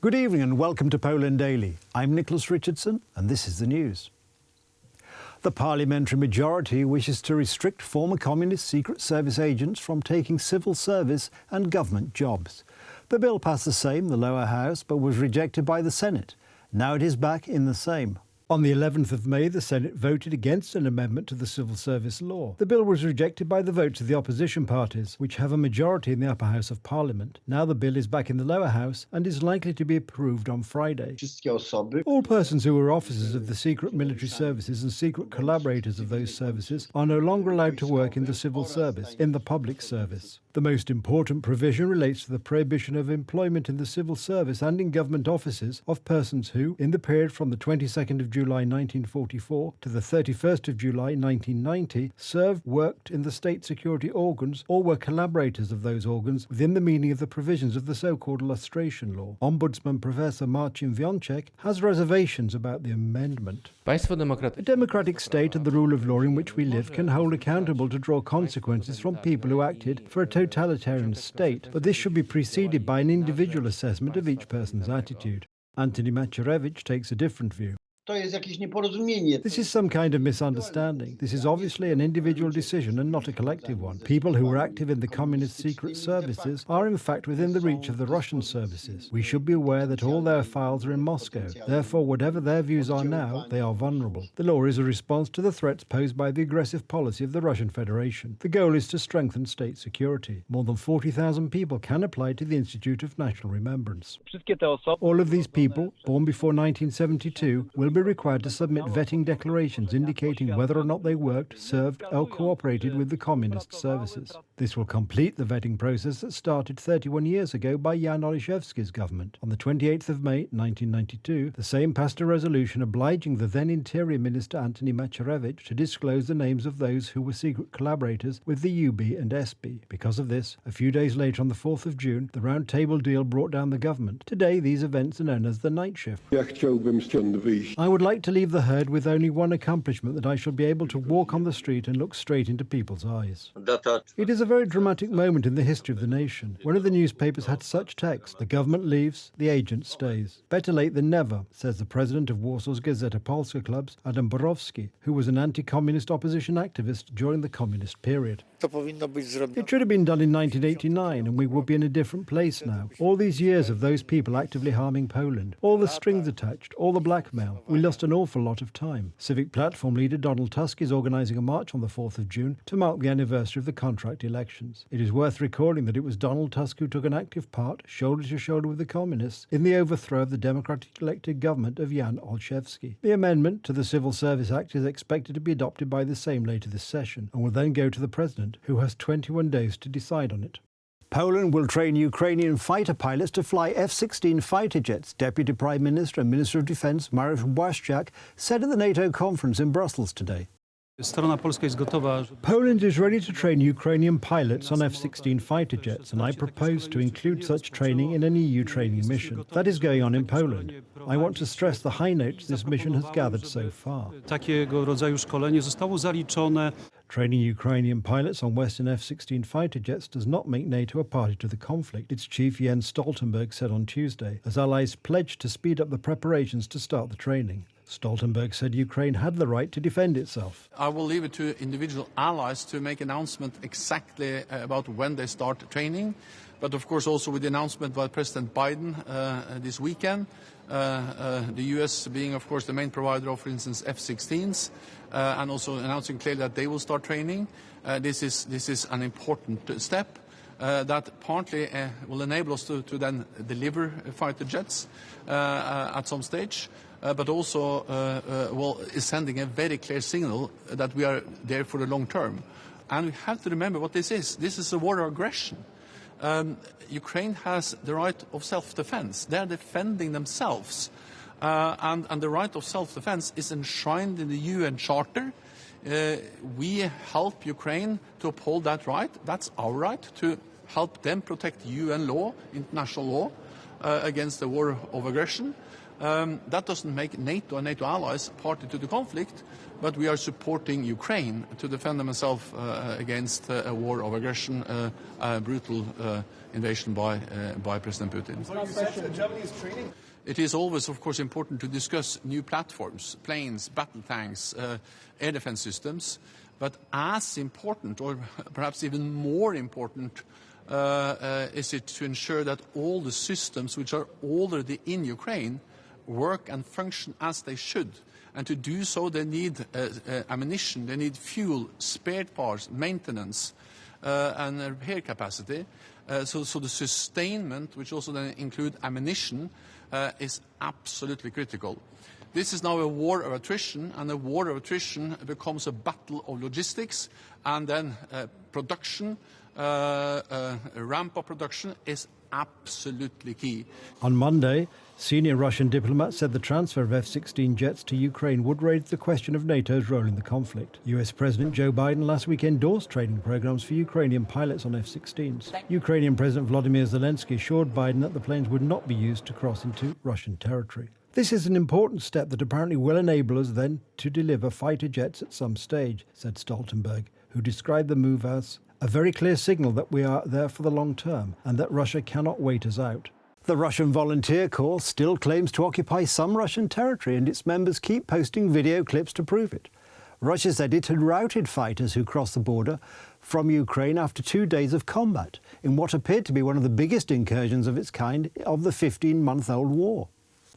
Good evening and welcome to Poland Daily. I'm Nicholas Richardson and this is the news. The parliamentary majority wishes to restrict former communist Secret Service agents from taking civil service and government jobs. The bill passed the Sejm, the lower house, but was rejected by the Senate. Now it is back in the Sejm. On the 11th of May, the Senate voted against an amendment to the civil service law. The bill was rejected by the votes of the opposition parties, which have a majority in the upper house of parliament. Now the bill is back in the lower house and is likely to be approved on Friday. All persons who were officers of the secret military services and secret collaborators of those services are no longer allowed to work in the civil service, in the public service. The most important provision relates to the prohibition of employment in the civil service and in government offices of persons who, in the period from the 22nd of July 1944 to the 31st of July 1990, served, worked in the state security organs or were collaborators of those organs within the meaning of the provisions of the so-called lustration law. Ombudsman Professor Marcin Wiącek has reservations about the amendment. A democratic state and the rule of law in which we live can hold accountable to draw consequences from people who acted for a totalitarian state, but this should be preceded by an individual assessment of each person's attitude. Antoni Macierewicz takes a different view. This is some kind of misunderstanding. This is obviously an individual decision and not a collective one. People who were active in the communist secret services are in fact within the reach of the Russian services. We should be aware that all their files are in Moscow. Therefore, whatever their views are now, they are vulnerable. The law is a response to the threats posed by the aggressive policy of the Russian Federation. The goal is to strengthen state security. More than 40,000 people can apply to the Institute of National Remembrance. All of these people, born before 1972, will be required to submit vetting declarations indicating whether or not they worked, served, or cooperated with the communist services. This will complete the vetting process that started 31 years ago by Jan Olszewski's government. On the 28th of May 1992, the Sejm passed a resolution obliging the then Interior Minister Antoni Macierewicz to disclose the names of those who were secret collaborators with the UB and SB. Because of this, a few days later on the 4th of June, the Round Table deal brought down the government. Today, these events are known as the Night Shift. I would like to leave the herd with only one accomplishment, that I shall be able to walk on the street and look straight into people's eyes. It is a very dramatic moment in the history of the nation. One of the newspapers had such text: the government leaves, the agent stays. Better late than never, says the president of Warsaw's Gazeta Polska clubs, Adam Borowski, who was an anti-communist opposition activist during the communist period. It should have been done in 1989 and we would be in a different place now. All these years of those people actively harming Poland, all the strings attached, all the blackmail, we lost an awful lot of time. Civic Platform leader Donald Tusk is organising a march on the 4th of June to mark the anniversary of the contract elections. It is worth recalling that it was Donald Tusk who took an active part, shoulder to shoulder with the communists, in the overthrow of the democratically elected government of Jan Olszewski. The amendment to the Civil Service Act is expected to be adopted by the Sejm later this session and will then go to the President, who has 21 days to decide on it. Poland will train Ukrainian fighter pilots to fly F-16 fighter jets, Deputy Prime Minister and Minister of Defence Mariusz Błaszczak said at the NATO conference in Brussels today. Poland is ready to train Ukrainian pilots on F-16 fighter jets, and I propose to include such training in an EU training mission. That is going on in Poland. I want to stress the high notes this mission has gathered so far. Training Ukrainian pilots on Western F-16 fighter jets does not make NATO a party to the conflict, its chief Jens Stoltenberg said on Tuesday, as allies pledged to speed up the preparations to start the training. Stoltenberg said Ukraine had the right to defend itself. I will leave it to individual allies to make an announcement exactly about when they start training, but of course also with the announcement by President Biden this weekend, the US being of course the main provider of, for instance, F-16s, and also announcing clearly that they will start training. This is an important step. That partly will enable us to then deliver fighter jets at some stage, but also is sending a very clear signal that we are there for the long term. And we have to remember what this is. This is a war of aggression. Ukraine has the right of self-defense. They are defending themselves. And the right of self-defense is enshrined in the UN Charter. We help Ukraine to uphold that right. That's our right, to help them protect UN law, international law, against the war of aggression. That doesn't make NATO and NATO allies party to the conflict, but we are supporting Ukraine to defend themselves against a war of aggression, a brutal invasion by President Putin. So you said Germany is training. It is always, of course, important to discuss new platforms, planes, battle tanks, air defense systems. But as important, or perhaps even more important, is it to ensure that all the systems which are already in Ukraine work and function as they should. And to do so, they need ammunition, they need fuel, spare parts, maintenance, and repair capacity. So the sustainment, which also then include ammunition, is absolutely critical. This is now a war of attrition, and a war of attrition becomes a battle of logistics, and then production, ramp-up production is absolutely key. On Monday, senior Russian diplomats said the transfer of F-16 jets to Ukraine would raise the question of NATO's role in the conflict. US President Joe Biden last week endorsed training programs for Ukrainian pilots on F-16s. Ukrainian President Volodymyr Zelensky assured Biden that the planes would not be used to cross into Russian territory. This is an important step that apparently will enable us then to deliver fighter jets at some stage, said Stoltenberg, who described the move as a very clear signal that we are there for the long term and that Russia cannot wait us out. The Russian Volunteer Corps still claims to occupy some Russian territory, and its members keep posting video clips to prove it. Russia said it had routed fighters who crossed the border from Ukraine after 2 days of combat in what appeared to be one of the biggest incursions of its kind of the 15-month-old war.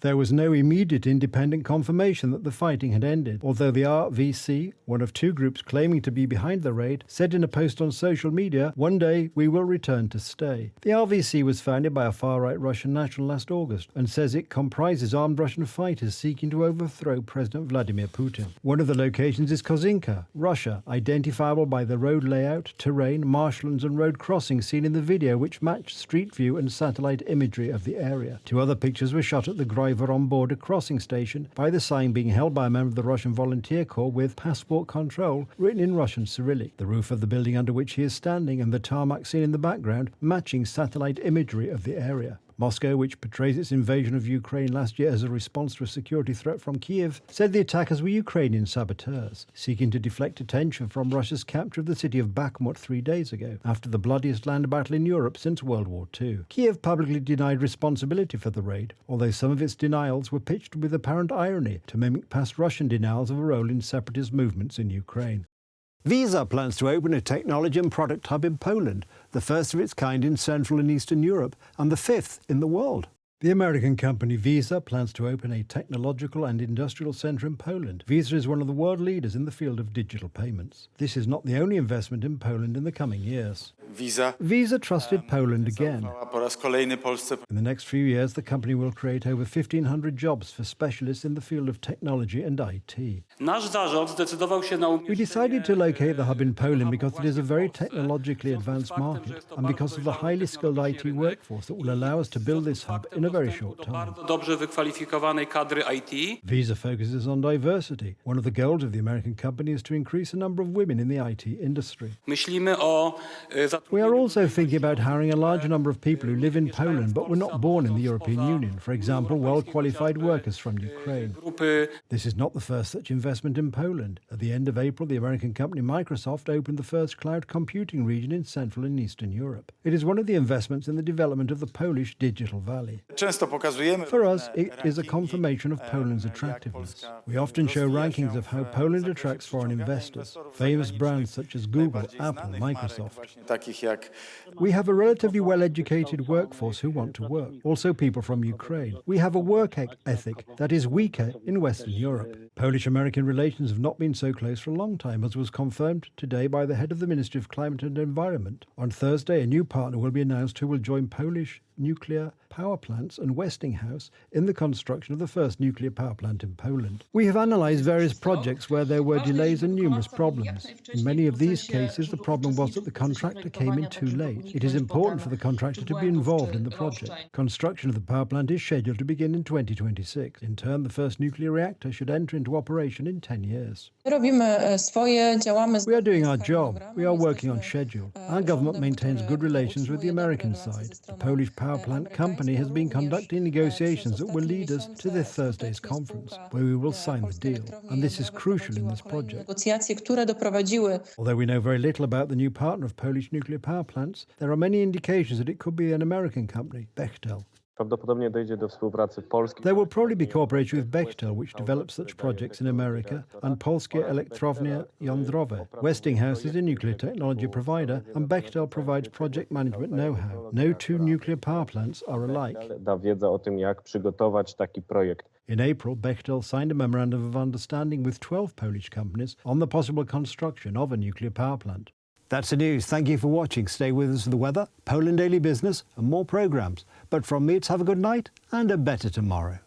There was no immediate independent confirmation that the fighting had ended, although the RVC, one of two groups claiming to be behind the raid, said in a post on social media, "One day we will return to stay." The RVC was founded by a far-right Russian national last August and says it comprises armed Russian fighters seeking to overthrow President Vladimir Putin. One of the locations is Kozinka, Russia, identifiable by the road layout, terrain, marshlands and road crossings seen in the video, which matched street view and satellite imagery of the area. Two other pictures were shot at the on board a crossing station by the sign being held by a member of the Russian Volunteer Corps with passport control written in Russian Cyrillic. The roof of the building under which he is standing and the tarmac seen in the background matching satellite imagery of the area. Moscow, which portrays its invasion of Ukraine last year as a response to a security threat from Kiev, said the attackers were Ukrainian saboteurs, seeking to deflect attention from Russia's capture of the city of Bakhmut 3 days ago, after the bloodiest land battle in Europe since World War II. Kiev publicly denied responsibility for the raid, although some of its denials were pitched with apparent irony to mimic past Russian denials of a role in separatist movements in Ukraine. Visa plans to open a technology and product hub in Poland, the first of its kind in Central and Eastern Europe and the fifth in the world. The American company Visa plans to open a technological and industrial centre in Poland. Visa is one of the world leaders in the field of digital payments. This is not the only investment in Poland in the coming years. Visa trusted Poland again. In the next few years, the company will create over 1,500 jobs for specialists in the field of technology and IT. We decided to locate the hub in Poland because it is a very technologically advanced market and because of the highly skilled IT workforce that will allow us to build this hub in a very short time. Visa focuses on diversity. One of the goals of the American company is to increase the number of women in the IT industry. We are also thinking about hiring a large number of people who live in Poland but were not born in the European Union, for example, well-qualified workers from Ukraine. This is not the first such investment in Poland. At the end of April, the American company Microsoft opened the first cloud computing region in Central and Eastern Europe. It is one of the investments in the development of the Polish Digital Valley. For us, it is a confirmation of Poland's attractiveness. We often show rankings of how Poland attracts foreign investors, famous brands such as Google, Apple, Microsoft. We have a relatively well-educated workforce who want to work, also people from Ukraine. We have a work ethic that is weaker in Western Europe. Polish-American relations have not been so close for a long time, as was confirmed today by the head of the Ministry of Climate and Environment. On Thursday, a new partner will be announced who will join Polish nuclear power plants and Westinghouse in the construction of the first nuclear power plant in Poland. We have analysed various projects where there were delays and numerous problems. In many of these cases, the problem was that the contractor came in too late. It is important for the contractor to be involved in the project. Construction of the power plant is scheduled to begin in 2026. In turn, the first nuclear reactor should enter into operation in 10 years. We are doing our job. We are working on schedule. Our government maintains good relations with the American side. The Polish power power plant company has been conducting negotiations that will lead us to this Thursday's conference, where we will sign the deal. And this is crucial in this project. Although we know very little about the new partner of Polish nuclear power plants, there are many indications that it could be an American company, Bechtel. Prawdopodobnie dojdzie do współpracy Polski. There will probably be cooperation with Bechtel, which develops such projects in America, and Polskie Elektrownie Jądrowe. Westinghouse is a nuclear technology provider, and Bechtel provides project management know-how. No two nuclear power plants are alike. Da wiedzę o tym, jak przygotować taki projekt. In April, Bechtel signed a memorandum of understanding with 12 Polish companies on the possible construction of a nuclear power plant. That's the news. Thank you for watching. Stay with us for the weather, Poland Daily Business and more programmes. But from me, it's have a good night and a better tomorrow.